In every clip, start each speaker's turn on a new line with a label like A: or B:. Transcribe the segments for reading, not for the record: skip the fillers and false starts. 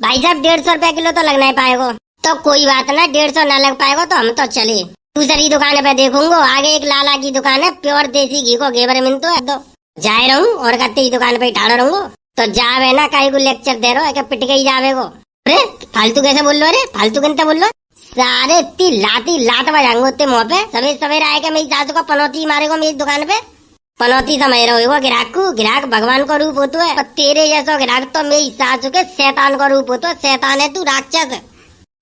A: भाई साहब 150 रुपया किलो तो लगना ही पाएगो। तो कोई बात ना, 150 ना लग पाएगो तो हम तो चले दूसरी दुकान पे देखूंगो। आगे एक लाला की दुकान है, प्योर देसी घी को घेवर मिलतो है, तो जाए रहूं और कत्ते ही दुकान पे ठाड़ो रहूंगो। तो जावे ना काई को लेक्चर दे रहो है कि पिट के ही जावे को। अरे फालतू कैसे बोल लो, अरे फालतू किनते बोल लो, सारे इतनी लात बजाऊंगो इतने मुँह पे। सवेरे सवेरे आएगा मेरी सासू को पनौती मारेगो मेरी दुकान पे। पनौती समझ रहे हो ग्राहक को? ग्राहक भगवान का रूप होतो है, तेरे जैसा ग्राहक तो मेरी सासू के शैतान का रूप होतो है। शैतान है तू, राक्षस।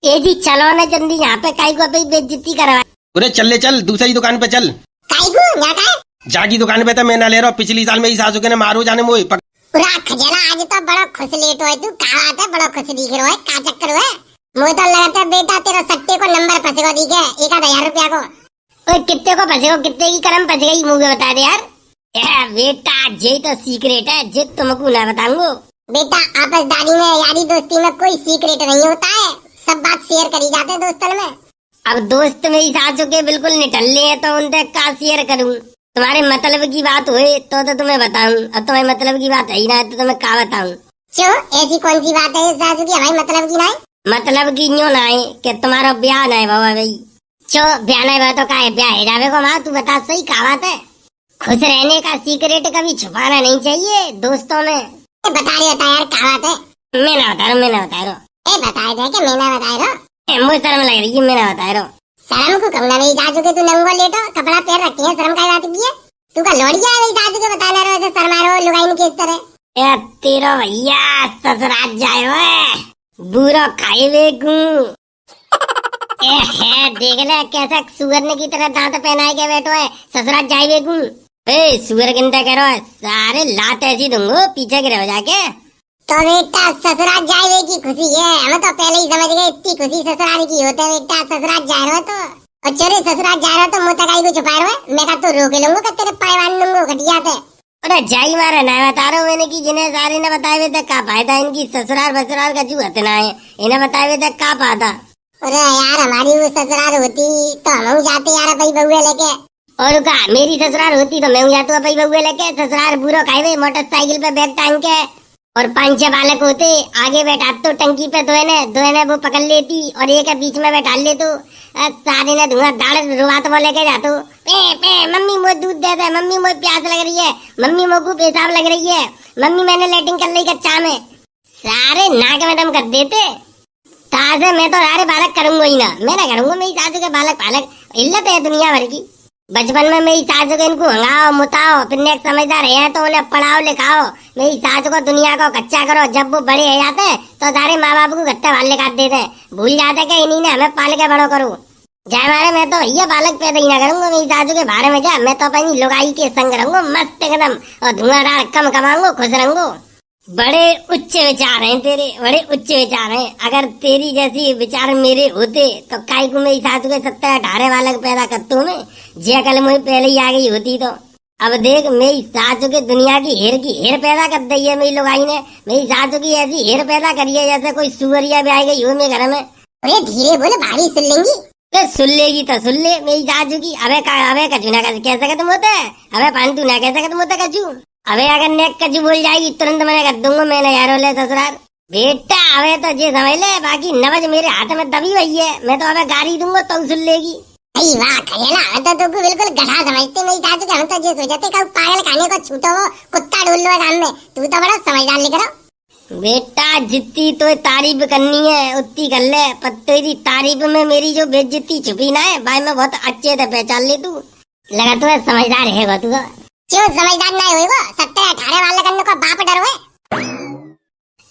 A: ए जी चलो ना जल्दी, यहाँ पे काई को बेइज्जती करवा।
B: अरे चल ले, चल दूसरी दुकान पे चल।
A: काई को यहाँ का
B: जागी दुकान पे तो मैं ना ले रहा हूँ। पिछली साल मेरी सासू के ने मारू जाने मोई
A: पूरा खजला। आज तो बड़ा खुश लेट हो तू, कहा आता है बड़ा खुश दिख रहा है, का चक्कर है? मुझे तो लगता है बेटा तेरा सट्टे को नंबर फंसेगा, ठीक है 1000 रुपया को। ओए कितने को फंसेगा, कितने की करम फंसेगा मुझे बता दे यार। बेटा ये तो सीक्रेट है, जे तुमको ना बताऊंगो। बेटा आपसदारी में यारी दोस्ती में कोई सीक्रेट नहीं होता है, सब बात शेयर करी जाते हैं दोस्तन में। अब दोस्त मेरी सासू के बिल्कुल निठल्ले हैं तो उनसे का शेयर करूं? तुम्हारे मतलब की बात हुई तो तुम्हें बताऊं, अब तुम्हारे मतलब की बात है ही ना तो तुम्हें क्या बताऊं? क्यों, ऐसी कौन सी बात है सासू की हमारे मतलब की ना है? मतलब की यूँ ना है कि तुम्हारा ब्याह ना है बाबा भाई। चो ब्याह ना है तो का है, ब्याह है जावे को माँ, तू बता सही का बात है? खुश रहने का सीक्रेट कभी छुपाना नहीं चाहिए दोस्तों में। बता रहे होता यार का बात है? मैं ना बता रहा, मैं ना बता रहा। बताए थे कि मैं ना बताए रहा, मुझे शर्म लग रही है, मैं ना बताए रहा। शर्म को कम ना मेरी सासू के, तू नंगो लेटो कपड़ा पैर रखी है, शर्म का बात की है? तू का लौड़िया है मेरी सासू के बताना रहो ऐसे शर्मा रहो लुगाई किस तरह। ए तेरा भैया ससुराल जाए हो बुरा खाए बेगू। ए है देख ले कैसा सुअरने की तरह दांत पहनाए के बैठो है, ससुराल जाए बेगू। ए सुअर गिनता कह रहा है, सारे लात ऐसी दूंगो पीछे गिरे हो जाके। तो बेटा ससुराल जाए की खुशी है, हमें तो पहले ही समझ गए इतनी खुशी ससुराल की होता है। बेटा ससुराल जा रहे हो तो चोरे ससुराल जा रहे हो तो मोटा काई को छुपा रहे हो? मैं का तो रोक लूंगा कि तेरे पायवान लूंगा घटिया थे। अरे जाई मारे ना बता रहा हूँ मैंने की जिन्हें सारे ने बताए हुए थे का फायदा इनकी ससुराल बसुराल का जू हतना है, इन्हें बताए हुए थे का फायदा। अरे यार हमारी वो ससुराल होती तो हम जाते यार भाई बहुए लेके, और का मेरी ससुराल होती तो मैं जाता भाई बहुए लेके। ससुराल बुरा खाए हुए मोटरसाइकिल पे बैग टांग के, और 5-6 बालक होते आगे बैठा तो टंकी पे दोने वो पकड़ लेती और एक बीच में बैठा ले तो सारे ने धुआं दाड़ रुआत वो लेके जातो। पे पे मम्मी मुझे दूध दे दे, मम्मी मुझे प्यास लग रही है, मम्मी मुझे पेशाब लग रही है, मम्मी मैंने लैट्रिन कर ली कच्चा में। सारे नाक में दम कर देते। ताजे मैं तो सारे बालक करूंगा ही ना, मैं ना करूंगा मेरी सासू के बालक इल्लत है दुनिया भर की। बचपन में मेरी सासू को इनको हंगाओ मुताओ, फिर नेक समझदार है तो उन्हें पढ़ाओ लिखाओ, मेरी सासू को दुनिया को कच्चा करो। जब वो बड़े हो जाते हैं तो सारे माँ बाप को गट्टे वाले काट देते हैं, भूल जाते कि इन्हीं ने हमें पाल के बड़ो करो। जाए मारे मैं तो भैया बालक पैदा ही ना करूंगा मेरी सासू के बारे में। जा मैं तो अपनी लुगाई के संग रहूंगा मस्त एकदम, और धुआंधार कम कमाऊंगा, खुश रहूंगा। बड़े उच्च विचार हैं तेरे, बड़े उच्च विचार हैं। अगर तेरी जैसी विचार मेरे होते तो काई को मेरी सासू के 17-18 बालक पैदा करतू मैं, जे कल मुझे पहले ही आ गई होती तो। अब देख मेरी सासू के दुनिया की हेर पैदा कर दी है मेरी लुगाई ने। मेरी सासू की ऐसी हेर पैदा करी है जैसे कोई सुअरिया भी आई गई हो मेरे घर में। अरे धीरे बोले भारी सुन लेंगी। सुन लेगी तो सुन ले मेरी सासू की। अबे कचू ना कैसे खत्म होता है, अबे पांतु ना कैसे खत्म होता कचू। अबे अगर नेक कचू बोल जाएगी तुरंत मैंने कर दूंगा, मैंने यारो ले ससुराल। बेटा अबे तो जे समझ ले, बाकी नवज मेरे हाथ में दबी हुई है, मैं तो अबे गाड़ी दूंगा तो सुन लेगी। अरे वाह खजेला, हम तो तुमको बिल्कुल गधा समझते मेरी सासू के। हम तो जे सोचते कब पागल खाने को छूटो वो कुत्ता ढूंढ लो काम में, तू तो बड़ा समझदार लिख रहा। बेटा जितनी तो तारीफ करनी है उतनी कर ले, पर तेरी तारीफ में मेरी जो बेइज्जती छुपी ना है भाई, मैं बहुत अच्छे से पहचान ले। तू लगा तू समझदार है तू। क्यों समझदार ना है वो? 17-18 वाले करने का बाप डर हुए।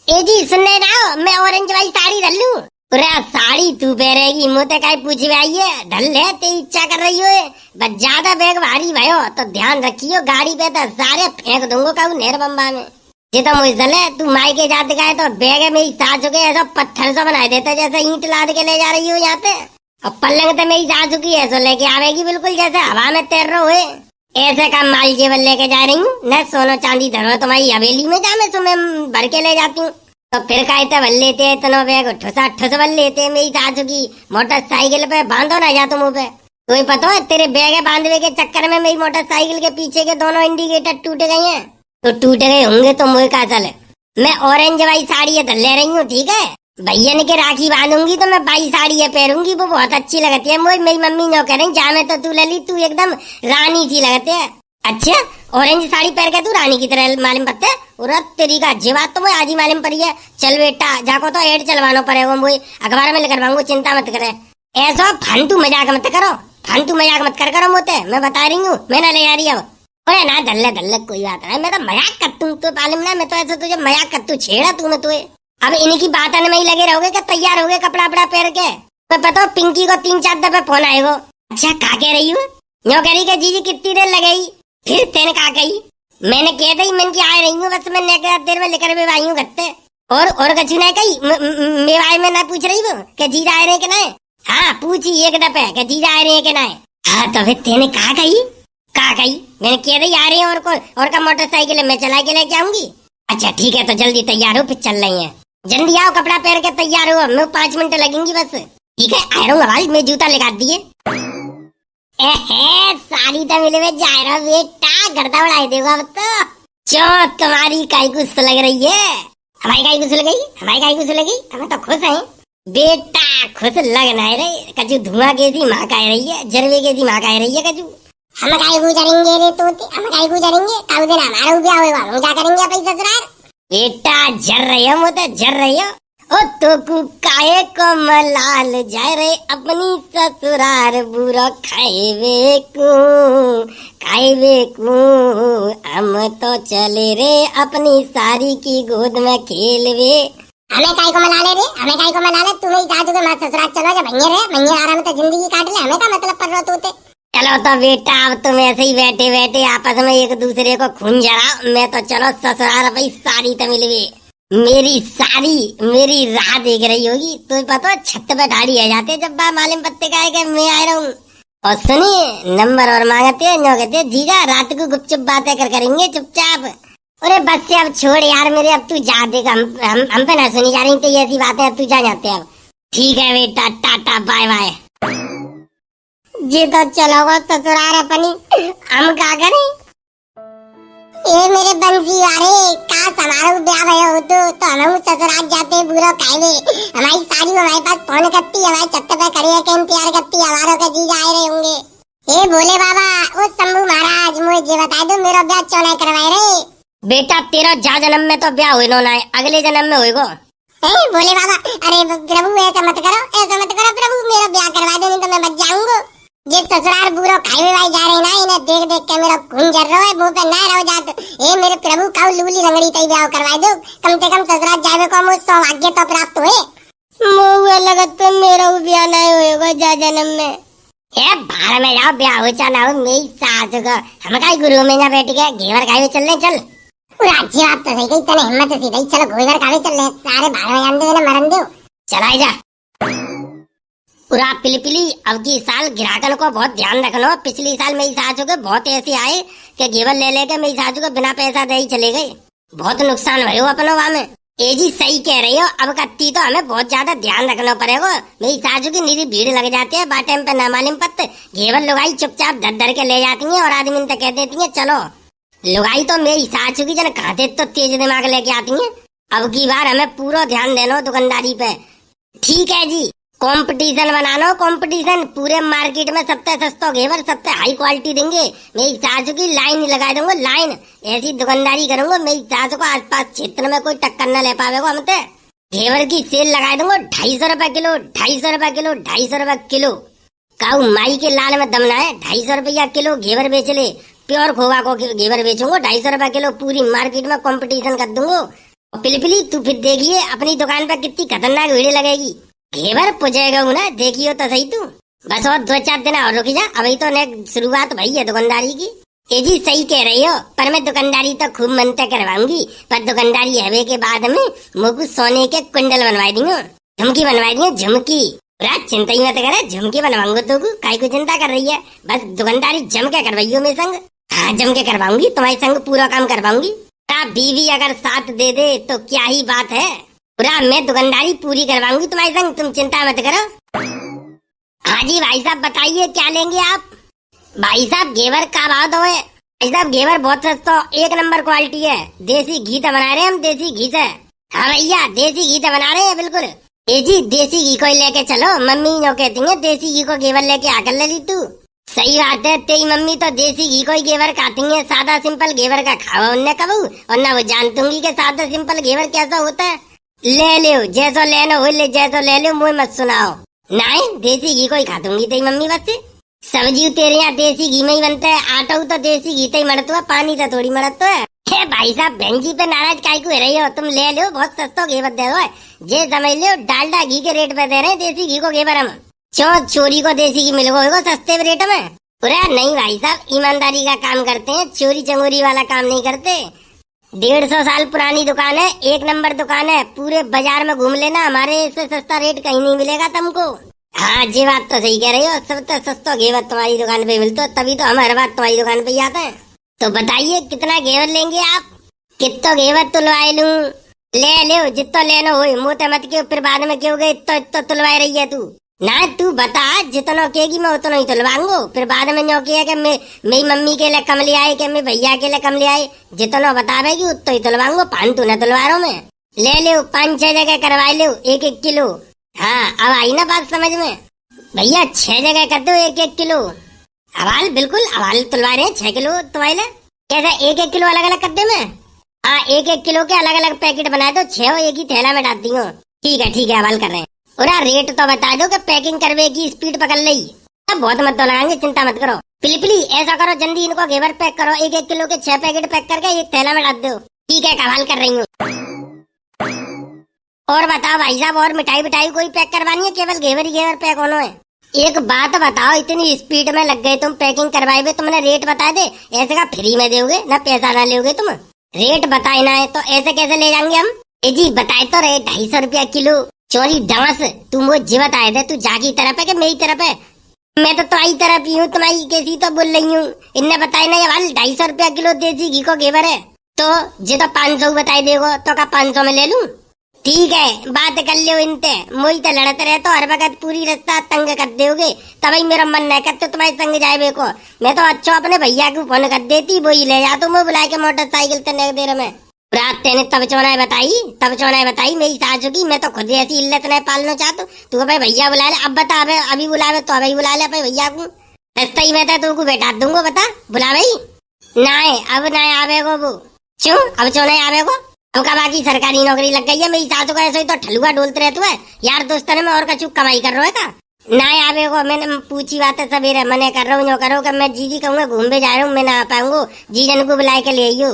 A: ए जी सुनने ना, मैं ऑरेंज वाली साड़ी धर लूं? पूरा साड़ी तू पहनेगी, मुझे काई पूछे आई है, ढल ले ते इच्छा कर रही हो। बस ज्यादा बैग भारी भयो तो ध्यान रखियो, गाड़ी पे तो सारे फेंक दूंगा का नेर बम्बा में। ये तो मुझे चले तू माई के जाते गए तो बैग है मेरी सासू के ऐसा पत्थर से बना देता जैसे ईंट लाद के ले जा रही हो यहाँ पे। और पलंग तो मेरी सासू की ऐसा लेके आवेगी बिल्कुल जैसे हवा में तैर रहे हुए। ऐसे का माल जेवर लेके जा रही हूँ न, सोनो चांदी धरो तुम्हारी हवेली में जा, मैं तुम्हें भर के ले जाती हूँ। तो फिर कहते बल लेते इतना बैग ठुस बल लेते मेरी सासू की मोटरसाइकिल पे बांधो ना जा तुम मुँह पे। तुम्हें पता है तेरे बैग बांधने के चक्कर में मेरी मोटरसाइकिल के पीछे के दोनों इंडिकेटर टूट गए हैं। तो टूट गए होंगे तो मुझे कहा चले,
C: मैं ऑरेंज वाली साड़ी है ले रही हूँ, ठीक है। भैया के राखी बांधूंगी तो मैं बाई साड़ी है पहनूंगी, वो बहुत अच्छी लगती है मुझे। मेरी मम्मी नो कह रही जा मैं तो तू ले ली, तू एकदम रानी सी लगती है। अच्छा, ऑरेंज साड़ी पहन के तू रानी की तरह मालूम पड़ते है। और तेरी का अच्छी बात तो मुझे आज ही मालूम पड़ी है। चल बेटा जाको तो एड चलवाना पड़ेगा, मुझे अखबार में करवाऊंगा, चिंता मत करे। ऐसा फालतू मजाक मत करो, फालतू मजाक मत कर करो मोते, मैं बता रही हूँ, मैं ना ले आ रही अब। अरे ना दल्ले कोई बात नहीं, मैं तो मजाक करतू तो मालूम ना, मैं तो ऐसा तुझे मजाक करतू छेड़ा तू मैं तुझे। अब इन्हीं की बात आने में ही लगे रहोगे कि तैयार हो गए कपड़ा वपड़ा पहन के। मैं पता पिंकी को 3-4 दफे फोन आएगा। अच्छा का कह रही हूँ? यो कह रही कि जीजी कितनी देर लगेगी? फिर तेने कहा कही मैंने कह दी मैंने की आ रही हूँ, बस मैं देर में लेकर भी आई हूँ गत्ते। और कछु नहीं कही मेवाई में ना पूछ रही वो कि जीजा आ रहे कि नहीं? हाँ पूछी एक दफे कि जीजा आ रहे हैं कि नहीं। हाँ तो फिर तेने कहा कही मैंने कह दी आ रही है और का मोटरसाइकिल मैं चला के लेके आऊंगी। अच्छा ठीक है तो जल्दी तैयार हो, फिर चल रही है। जल्दी आओ कपड़ा पहन के तैयार हो, मैं 5 मिनट लगेंगी बस। ठीक है आ रहा हूँ भाई, मैं जूता लगा दिए। साड़ी तो मिले में जा रहा बेटा, गर्दा उड़ाई देगा अब तो। चो तुम्हारी काई कुछ लग रही है, हमारी काई कुछ लगी, हमारी काई कुछ लगी, हमें तो खुश है बेटा। खुश लगना है रे कजू, धुआं कैसी माँ का रही है, जरवे कैसी माँ का रही है कजू।
A: हम काई गुजरेंगे रे तोते, हम काई गुजरेंगे, काऊ दिन हमारा ब्याह होगा, हम क्या करेंगे अपनी ससुराल।
C: बेटा जर रही हो मोते, जर रही हो। ओ तो काहे को मलाल जाए रे अपनी ससुरार, बुरा खाएवे को हम तो चले रे अपनी सारी की गोद में खेलवे।
A: हमें काई को मना ले रे, हमें काई को मना ले, तुम्हें साथ में ससुराल चलो जा भैया रे, भैया आराम से जिंदगी काट ले, हमें का मतलब पड़ रहा तोते।
C: चलो तो बेटा अब तुम ऐसे ही बैठे बैठे आपस में एक दूसरे को खून जरा, मैं तो चलो ससुराल भाई साड़ी तो मिलवे। मेरी साड़ी मेरी राह देख रही होगी, तो पता छत पे ढाड़ी आ जाते जब बा मालूम पत्ते का है कि मैं आ रहा हूँ। और सुनिए नंबर और मांगते हैं, नो कहते जीजा रात को गुपचुप बातें करेंगे चुपचाप। अरे बस से अब छोड़ यार मेरे, अब तू जा देगा, हम पे ना सुनी जा रही तो ऐसी बातें, अब तू जा जाते अब। ठीक है बेटा टाटा बाय बाय।
A: जी तो चलो ससुराल अपनी, हम क्या करें? ये मेरे बंसी वाले काश हमारा ब्याह भया हो तो हम ससुराल जाते बुरा खाए। हमारी साड़ी हमारे पास फोन करती, हमारे छत पे खड़ी है इंतजार करती, हमारों के जीजा आए रहे होंगे। हे भोले बाबा ओ शंभू महाराज मुझे बता दो मेरा ब्याह क्यों नहीं करवाए रे?
C: बेटा तेरा जा जन्म में तो ब्याह हुआ ना है, अगले जन्म में होएगा।
A: भोले बाबा अरे प्रभु ऐसा मत करो, ऐसा मत करो प्रभु, मेरा ब्याह करवा दो नहीं तो मैं बच जाऊंगा। जिस ससुराल बुरा खाए भाई जा रहे ना, इन्हें देख देख के मेरा खून जर रहा है, मुंह पे ना रहो जात। ए मेरे प्रभु काऊ लूली लंगड़ी तई ब्याह करवा दो, कम से कम ससुराल जावे को मुझे सौभाग्य तो प्राप्त हुए।
C: मुझे लगत तो मेरा ब्याह नहीं होएगा जा जन्म में। ए बाहर में जाओ, ब्याह हो चाहे ना हो मेरी सास का, हम का गुरु में ना बैठ के घेवर खाए चलने चल।
A: अच्छी बात तो सही कही तने, हिम्मत सी दई, चलो घेवर खाए चल ले, सारे बाहर में जान दे मरन दो।
C: चलाई जा पूरा पिली अब की साल ग्राहकन को बहुत ध्यान रखना। पिछली साल मेरी सासू के बहुत ऐसे आए कि घेवर ले लेके मेरी सासू को बिना पैसा दे ही चले गए, बहुत नुकसान भयो अपनो वहाँ में। ए जी सही कह रही हो, अब कत्ती तो हमें बहुत ज्यादा ध्यान रखना पड़ेगा। मेरी सासू की निरी भीड़ लग जाती है, बा टाइम पे ना मालूम पत्ते घेवर लुगाई चुपचाप धर के ले जाती है और आदमी तक कह देती है चलो। लुगाई तो मेरी सासू की जन खाते तो तेज दिमाग लेके आती है। अब की बार हमें पूरा ध्यान देना दुकानदारी पे। ठीक है जी, कंपटीशन बनाना, कंपटीशन पूरे मार्केट में सबसे सस्ता घेवर सबसे हाई क्वालिटी देंगे। मेरी सासू की लाइन लगा दूंगा, लाइन ऐसी दुकानदारी करूंगा मेरी सासू को आसपास क्षेत्र में कोई टक्कर न ले पावेगा। हम तो घेवर की सेल लगा दूंगा 250 रुपए किलो, 250 रुपए किलो, 250 रुपए किलो। काऊ माई के लाल में दमना है, 250 रुपया किलो घेवर बेच ले। प्योर खोवा को घेवर बेचूंगा 250 रुपए किलो, पूरी मार्केट में कंपटीशन कर दूंगा। पिलपिली तू फिर देखिए अपनी दुकान पर कितनी खतरनाक भीड़ लगेगी। घेवर पुजेगा ना, देखियो तो सही तू। बस और 2-4 दिन और रुकी जा, अभी तो ने शुरुआत भई है दुकानदारी की। ए जी सही कह रही हो, पर मैं दुकानदारी तो खूब मनते करवाऊंगी, पर दुकानदारी हवे के बाद में मुझको सोने के कुंडल बनवा दूंगा, झुमकी बनवा दूंगा, झुमकी। रात चिंता ही मत करे, झुमकी बनवाऊंगा तो काई को चिंता कर रही है, बस दुकानदारी जम के करवाइयो मेरे संग। हाँ जम के करवाऊंगी, तुम्हारे संग पूरा काम करवाऊंगी। बीवी अगर साथ दे दे तो क्या ही बात है, पूरा मैं दुकानदारी पूरी करवाऊंगी तुम्हारे संग, तुम चिंता मत करो। हाँ जी भाई साहब बताइए क्या लेंगे आप? भाई साहब घेवर का भाव दो है? भाई साहब घेवर बहुत सस्ता, एक नंबर क्वालिटी है। देसी घी तो बना रहे हैं हम, देसी घी से। हाँ भैया, देसी घी तो बना रहे हैं बिल्कुल। ए जी, देसी घी को ही लेके चलो। मम्मी जो कहती है देसी घी को घेवर लेके आकर ले ली तू। सही बात है, तेरी मम्मी तो देसी घी को ही घेवर खाती है। सादा सिंपल घेवर का खावा उनने कबू, और ना वो जानतूंगी कि सादा सिंपल घेवर कैसा होता है। ले लो जैसो लेना हो ले, जैसो ले लो, मुझे मत सुनाओ। नहीं, देसी घी को ही खा दूंगी तेरी मम्मी बस। सब्जी तेरे यहाँ देसी घी में ही बनता है, आटा तो देसी घी ही मरतो है, पानी तो थोड़ी मरतो है। हे भाई साहब, बहन पे नाराज काहे को रही हो? तुम ले लो, बहुत सस्ता घेवर दे दो। जे समझ लो डालडा घी के रेट पे दे रहे हैं देसी घी को घेवर हम। चोरी को देसी घी मिल गो सस्ते रेट में। अरे नहीं भाई साहब, ईमानदारी का काम करते हैं, चोरी चंगोरी वाला काम नहीं करते। 150 साल पुरानी दुकान है, एक नंबर दुकान है। पूरे बाजार में घूम लेना, हमारे इससे सस्ता रेट कहीं नहीं मिलेगा तुमको। हाँ जी, बात तो सही कह रही हो। सब तो सस्ता घेवर तुम्हारी दुकान पे मिलता, तभी तो हम हर बात तुम्हारी दुकान पे ही आते हैं। तो बताइए कितना घेवर लेंगे आप? कितना घेवर तुलवाए लूं? ले लो जितना लेना हो, मोते मत क्यों, फिर बाद में क्यों गए इतना इतना तुलवाए रही है तू। ना तू बता, जितना कहेगी मैं उतना ही तुलवाऊंगो। फिर बाद में न्यों किया कि मेरी मम्मी के लिए कम ले आए, कि मेरे भैया के लिए कम ले आए। जितना बतावेगी उतना ही तुलवाऊंगो, फालतू न तुलवा रहा हूं मैं। ले लो 5-6 जगह करवा लो, 1-1 किलो। हाँ, अब आई ना बात समझ में? भैया 6 जगह कर दो 1-1 किलो। अवाल बिल्कुल, अवाल तुलवा रहे हैं 6 किलो तुम्हारे लिए। कैसा 1-1 किलो अलग अलग कर दे मैं? हाँ, 1-1 किलो के अलग अलग पैकेट बना दो, 6 एक ही थैला में डालती हूँ। ठीक है, अवाल कर रहे हैं। और रेट तो बता दो कि पैकिंग करवे की स्पीड पकड़ ली। अब बहुत मत तो लगाएंगे, चिंता मत करो। पिली ऐसा करो, जल्दी इनको घेवर पैक करो। 1-1 किलो के 6 पैकेट पैक करके एक थैला में डाल दो। ठीक है, कवाल कर रही हूँ। और बताओ भाई साहब, और मिठाई कोई पैक करवानी है? केवल घेवर ही घेवर पैक होना है? एक बात बताओ, इतनी स्पीड में लग गए तुम पैकिंग करवाए हुए, तुमने रेट बता दे। ऐसे का फ्री में दोगे ना, पैसा ना लोगे तुम? रेट बताए ना है तो ऐसे कैसे ले जाएंगे हम? जी बताए तो रहे 250 रुपया किलो। चोरी डांस, तुम वो जी बताए दे, तू जागी तरफ है कि मेरी तरफ है? मैं तो तुम्हारी तरफ ही हूँ, तुम्हारी कैसी तो बोल रही हूँ। इनने बताए ना ये वाल 250 रुपया किलो देसी घी को घेवर है, तो जे तो 500 बताए देगो तो का 500 में ले लूं? ठीक है, बात कर लो इनते। मोई तो लड़ते रहे तो हर वक्त पूरी रास्ता तंग कर दोगे, तभी मेरा मन नहीं करते तुम्हारे संग जाए को। मैं तो अच्छा अपने भैया को फोन कर देती, वो ही ले जा, तुम बुला के मोटरसाइकिल तने देर में। रात तेने तब चौनाए बताई मेरी सासू की। मैं तो खुद ऐसी इल्लत नहीं पालना चाहता। तू भाई भैया बुला ले, अब बता अभी बुलावे तो अभी बुला ले भाई भैया को। रास्ता ही मैं तुमको बैठा दूंगा, बता बुला भाई। ना अब ना आवे गो वो, क्यों अब चौनाए आवे गो? अब का बाकी सरकारी नौकरी लग गई है मेरी सासू का, ऐसे ही तो ठलुआ डोलते रहते है यार दोस्तों में, और कछु कमाई कर रहे है का? ना आवे गो, मैंने पूछी बात है सवेरे, मने कर रहा हूँ, करो कि मैं जीजी कहूँगा घूमने जा रहा हूँ, मैं ना आ पाऊंगा, जीजन को बुला के ले आइयो।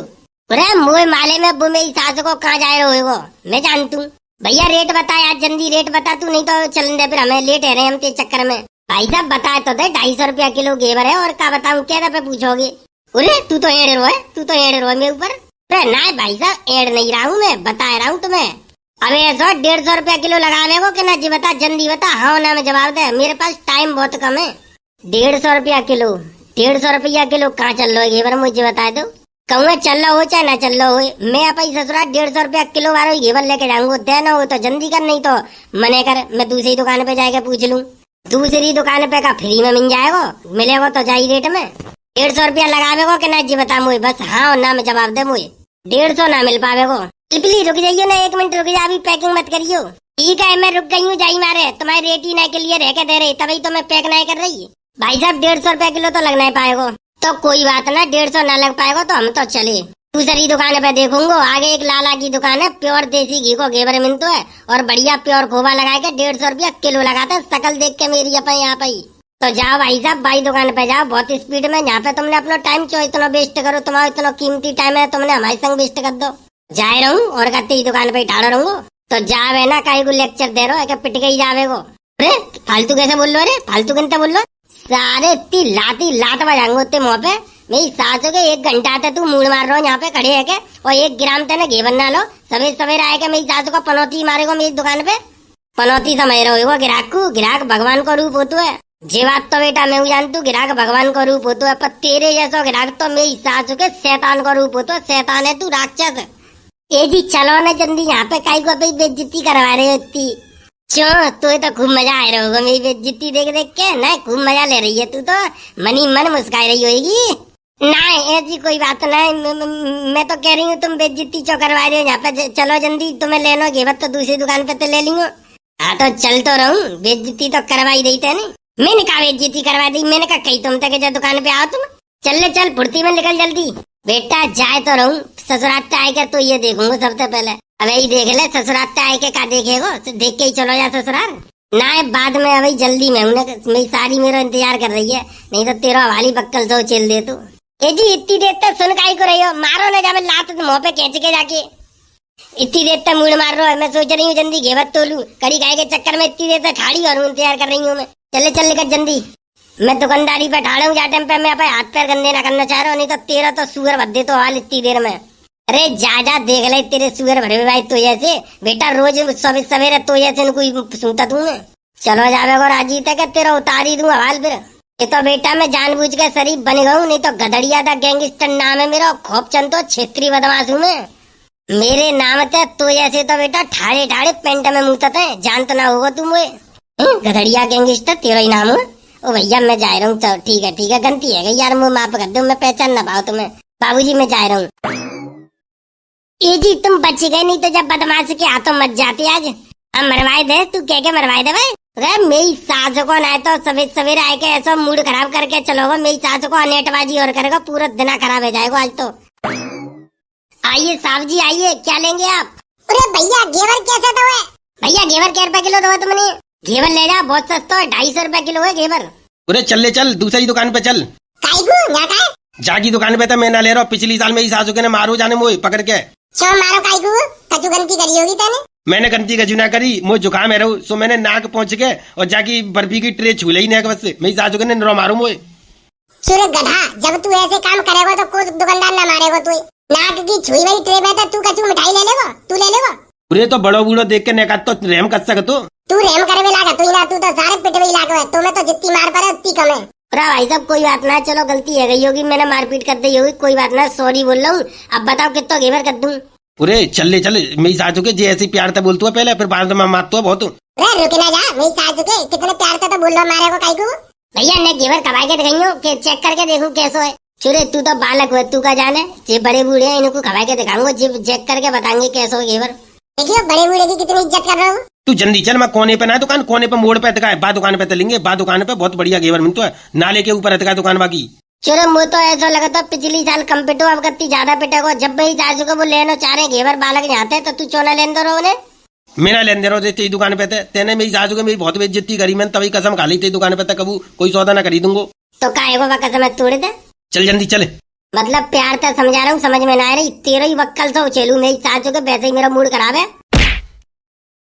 C: अरे मुझे माले में वो मेरी सास को कहाँ जा रहे हो? मैं जानतू। भैया रेट बता यार, जल्दी रेट बता तू, नहीं तो चलन दे, फिर हमें लेट है रहे हम तेरे चक्कर में। भाई साहब बताए तो दे, 250 रुपया किलो घेवर है, और क्या बताऊँ, क्या रुपए पूछोगे? अरे तू तो एड़ रो है मेरे ऊपर। अरे ना भाई साहब, एड़ नहीं रहा हूँ मैं, बता रहा हूँ तुम्हें। अबे 150 रुपया किलो लगावे को कि ना? जी बता, जल्दी बता, हाँ ना में जवाब दे, मेरे पास टाइम बहुत कम है। 150 रुपया किलो, 150 रुपया किलो कहाँ चल रहा है घेवर? मुझे बता दो, कहूँगा चल रहा हो चाहे ना चल रहा हो, मैं अपनी ससुरा 150 रुपया किलो वाला घेवर लेके जाऊंगा। देना हो तो जल्दी कर, नहीं तो मने कर, मैं दूसरी दुकान पे जाके पूछ लूँ। दूसरी दुकान पे का फ्री में मिल जाएगा, मिलेगा तो जाई रेट में। 150 रुपया लगावेगो कि ना? जी बता मुझे बस, हाँ और ना में जवाब दे मुझे। 150 ना मिल पावेगो। प्लीज रुक जाइयो ना, 1 मिनट रुक जा, अभी पैकिंग मत करियो। ठीक है, मैं रुक गई हूँ, जाई मारे तुम्हारे रेट ही ना के लिए रह के दे रही, तभी तो मैं पैक नहीं कर रही। भाई साहब 150 रुपया किलो तो लग नहीं पाएगा। तो कोई बात ना, 150 ना लग पाएगा तो हम तो चले दूसरी दुकान पे देखूंगा। आगे एक लाला की दुकान है, प्योर देसी घी को घेवर मिलता है, और बढ़िया प्योर खोवा लगा के 150 रुपया किलो लगाता है। शकल देख के मेरी यहाँ पे ही तो जाओ भाई साहब, भाई दुकान पे जाओ बहुत स्पीड में। यहाँ पे तुमने अपना टाइम क्यों इतना वेस्ट करो? तुम्हारा इतना कीमती टाइम है, तुमने हमारे संग वेस्ट कर दो। जाए रहूं और कहते ही दुकान पे ठाड़ा रहूंगा, तो जावे ना कहीं को लेक्चर दे रहो है, पिट के ही जावे को। अरे फालतू कैसे बोल लो? अरे फालतू किनते बोल लो? सारे इतनी लात बजाऊंगा उतने मुँह पे। मेरी सासू के 1 घंटा आते तू मूड मार रहा हो यहाँ पे खड़े है के, और 1 ग्राम तेने घेवर ना लो। सवेरे आएगा मेरी सासू को पनौती मारेगा मेरी दुकान पे। पनौती समझ रहे हो ग्राहक को? ग्राहक भगवान का रूप होता है। जे बात तो बेटा मैं जानतू, ग्राहक भगवान का रूप होता है, पर तेरे जैसा ग्राहक तो मेरी सासू के शैतान का रूप होता है। शैतान है तू, राक्षस। ए जी चलो ना जल्दी, यहाँ पे काई को बेइज्जती करवा रहे हो इतनी? क्यों, तुझे तो खूब मजा आ रहा होगा मेरी बेइज्जती देख देख के ना? खूब मजा ले रही है तू तो, मनी मन मुस्काई रही होगी। ना ऐसी कोई बात नहीं, मैं तो कह रही हूँ तुम बेइज्जती क्यों करवा रहे हो यहाँ पे। चलो जल्दी, तुम्हें लेना घेवर तो दूसरी दुकान पे तो ले लूंगा। हाँ तो चल तो रहूं, बेइज्जती तो करवाई दी थे नहीं। मैंने कहा बेइज्जती करवा दी, मैंने कहा कही तुम तक जो दुकान पे आओ तुम। चल ले चल, फुर्ती में निकल जल्दी। बेटा जाए तो रहूं, ससुराल आए के तो ये देखूंगा सबसे पहले। अब यही देख ले, ससुराल आए के का देखेगो, देख के ही चलो जा ससुराल। ना है बाद में, अभी जल्दी में हूं, मेरी सारी मेरा इंतजार कर रही है, नहीं तो तेरा हवाली बक्कल सो चल दे तू। ए जी इतनी देर तक सुन काई को रही हो, मारो ना जावे लात मुंह पे खींच के जाके। इतनी देर तक मूड मार रहा है, मैं सोच रही हूँ जल्दी घेवर तोलूं, कड़ी गाय के चक्कर में इतनी देर तक ठाड़ी और इंतजार कर रही हूँ मैं। चले चल लेकर जल्दी, मैं दुकानदारी पे ठाड़ा हूँ, जा टाइम पे मैं अपने हाथ पैर गंदे ना करना चाह रहा हूँ, नहीं तो तेरा तो सुअर भर दे तो हाल इतनी देर में। अरे जा जा देख ले तेरे सुअर भरे भाई, तो जैसे बेटा रोज सवेरे तो जैसे इनको सूता तू मैं। चलो जावे को राजी तक तेरा उतार ही दूं हवाल फिर। ये तो बेटा मैं जानबूझ के शरीफ बन गया हूँ, नहीं तो गधड़िया था गैंगस्टर नाम है मेरा, खोपचंद तो क्षेत्रीय बदमाश हूँ मैं। मेरे नाम ते तो ऐसे तो बेटा ठाड़े ठाड़े पेंट में मुँहते हैं, जान तो ना होगा तुम वो गधड़िया गैंगस्टर तेरा ही नाम है। ओ भैया मैं जा रहा हूँ, चल ठीक है गलती है यार, मुँह माफ कर दो, मैं पहचान ना पाऊँ तुम्हें। बाबूजी मैं जा रहा हूँ। ये जी तुम बच गए, नहीं तो जब बदमाश के हाथों मत जाती आज। हम मरवाए दे, तू क्या मरवाए दे भाई। अरे मेरी सास को ना तो सवेरे आए के ऐसा मूड खराब करके चलोगे, मेरी सास को अनेटबाजी और करेगा, पूरा दिन खराब हो जाएगा आज तो। आइए साहब जी आइए, क्या लेंगे आप।
A: अरे भैया घेवर कैसे दो है?
C: भैया घेवर क्या रुपए किलो दो तुमने? घेवर ले जा, बहुत सस्ता है, 250 रुपए किलो है घेवर।
B: अरे चल ले चल, दूसरी दुकान पे चल।
A: काईगू ना का
B: जागी दुकान पे था मैं ना ले रहा हूँ, पिछली साल मेरी सासू के ने मारो जाने मोए पकड़ के।
A: चो मारो काईगू, कचू गलती करी होगी तने।
B: मैंने गलती कजू ना करी, मुझे जुकाम है रहू, सो मैंने नाक पहुंच के और जाकी बर्फी की ट्रे छू ली नाक बस से, मेरी सासू के ने रो मारू मोए।
A: सुरे गधा, जब तू ऐसे काम करेगा तो कोई दुकानदार ना मारेगा तू। नाक की छुई हुई ट्रे में तो तू कचू मिठाई ले लेगा, तू ले लेगा।
B: पूरे तो बड़ो बूढ़ो देख के नेका तो रेम कर सकतो।
A: तू रेम करे लागा तू ना, तू तो सारे पिटवे लागा है, तुम्हें तो जितनी मार पड़े उतनी कम है।
C: अरे भाई साहब कोई बात ना, चलो गलती है गई होगी, मैंने मारपीट कर दी होगी, कोई बात ना, सॉरी बोल रहा हूँ। अब बताओ कितना घेवर कर दूं।
B: अरे चल ले चल, मेरी सासू के जैसे प्यार था बोलतू है पहले, फिर बाद में मारतो है बहुत।
A: अरे रुक ना जा, मेरी सासू के कितने प्यार से तो बोल रहा मारे को काईगू।
C: भैया ने घेवर कमाई के दिखाई के चेक करके देखूं कैसो है। चुरे तू तो बालक हो, तू का जाने, जे बड़े बूढ़े हैं इनको खवा के दिखाऊंगा, जे चेक करके बताएंगे कैसो है घेवर।
A: देखियो बड़े बूढ़े की कितनी इज्जत कर रहा हूँ।
B: तू जल्दी चल, मैं कोने पे ना दुकान, कोने पे मोड़ पे अटका है, बा दुकान पे चलेंगे, बा दुकान पे बहुत बढ़िया घेवर मिलता है, नाले के ऊपर अटका दुकान बाकी।
C: चलो मुझे तो ऐसा लगा था पिछली साल कम पिटो, अब कत्ती ज्यादा पिटेगा। जब भाई सासू को वो लेना चाह रहे घेवर बालक जाते तो तू चोना लेन दो उन्हें।
B: मेरा लेन दे रहा तेरी दुकान पे थे, तेने मेरी सासू के मेरी बहुत बेइज्जती करी, मैंने तभी कसम खा ली तेरी दुकान पे तक कबू कोई सौदा ना खरीदूंगा।
C: तो काहे को कसम तोड़ दे।
B: चल जल्दी चले।
C: मतलब प्यार तो समझा रहा हूँ, समझ में ना आ रही, तेरा ही वक्कल से उछेलू मेरी सासू के, वैसे ही मेरा मूड खराब है।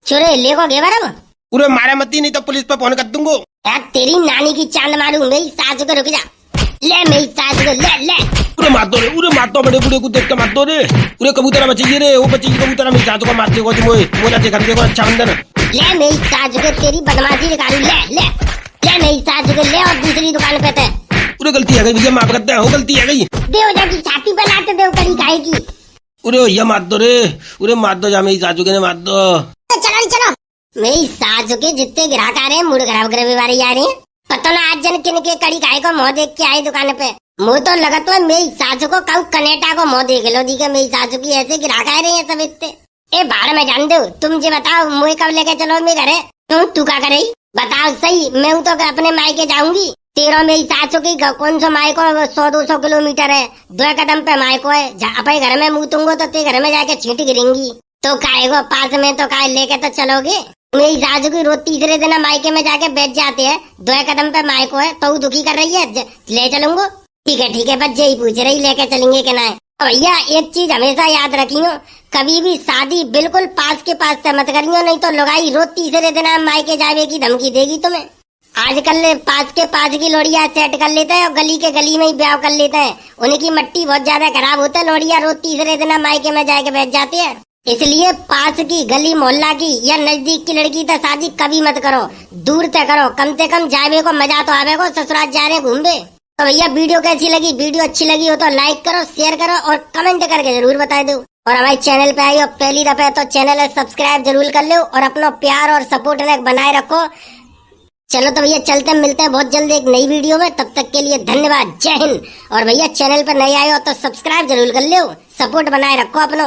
C: चुरे ले को घेवर अब।
B: पूरे मारा मत, नहीं तो पुलिस पे फोन कर दूंगा।
C: यार तेरी नानी की चांद मारू, मेरी सासू को रुक जा। ले मेरी सासू को ले।
B: पूरे मार दो रे, पूरे मार दो, बड़े बूढ़े को देख के मार दो रे, पूरे कबूतर बचिए रे, वो बचिए कबूतर मेरी सासू को मारते हो तुम, मोला देखा देखो अच्छा बंदन।
C: ले मेरी सासू को, तेरी बदमाशी निकालू, ले मेरी सासू को ले, और दूसरी दुकान पे थे।
B: पूरे गलती है गई भैया, माफ करते हैं, हो गलती है गई।
C: देव जाकी छाती पे लाते देव कड़ी खाए की।
B: पूरे भैया मार दो रे, पूरे मार दो, जा मेरी सासू के ने मार दो।
A: तो चलो
C: मेरी सासू के जितने ग्राहक आ रहे हैं, मूड खराब करे बीमारी आ रही है। पता ना आज जन किन के कड़ी खाए को मुँह देख के आई दुकान पे। मुँह तो लगा तो मेरी सासू को कहूँ कनेटा को मुँह देख लो दी के, मेरी सासू की ऐसे ग्राहक आ रहे हैं सब इतने। ए बाहर में जान दो, तुम मुझे बताओ मुझे कब लेके चलो मेरे घरे। तू क्या करे बताओ सही, मैं हूँ तो अपने मायके जाऊंगी। तेरा मेरी सासू की कौन सा मायको 100-200 किलोमीटर है, 2 कदम पे मायको है। अपने घर में मुँह दूंगो तो तेरे घर में जाके छींट गिरेंगी। तो काहेगो पास में तो काय लेके तो चलोगे। मेरी सासू की रोज तीसरे दिन मायके में जाके बैठ जाते हैं, 2 कदम पे मायको है, तो दुखी कर रही है, ले चलूंगो। ठीक है बस यही पूछ रही लेके चलेंगे कि ना। भैया एक चीज हमेशा याद रखियो, कभी भी शादी बिल्कुल पास के पास से मत करियो, नहीं तो लुगाई रोज तीसरे दिन मायके जावे की धमकी देगी तुम्हें। आजकल पास के पास की लोड़िया सेट कर लेते हैं और गली के गली में ही ब्याह कर लेते हैं, उनकी मट्टी बहुत ज्यादा खराब होता है, लोड़िया रोज तीसरे दिन मायके में जाके बैठ जाते हैं। इसलिए पास की गली मोहल्ला की या नजदीक की लड़की तो शादी कभी मत करो, दूर तक करो, कम से कम जावे को मजा तो आवे को, ससुराल जा रहे घूमबे। तो भैया वीडियो कैसी लगी, वीडियो अच्छी लगी हो तो लाइक करो, शेयर करो और कमेंट करके जरूर बता दो। और हमारे चैनल पे आई हो पहली दफा तो चैनल सब्सक्राइब जरूर कर लो और अपना प्यार और सपोर्ट बनाए रखो। चलो तो भैया चलते हैं, मिलते हैं बहुत जल्द एक नई वीडियो में। तब तक के लिए धन्यवाद, जय हिंद। और भैया चैनल पर नए आए हो तो सब्सक्राइब जरूर कर लो, सपोर्ट बनाए रखो अपनो।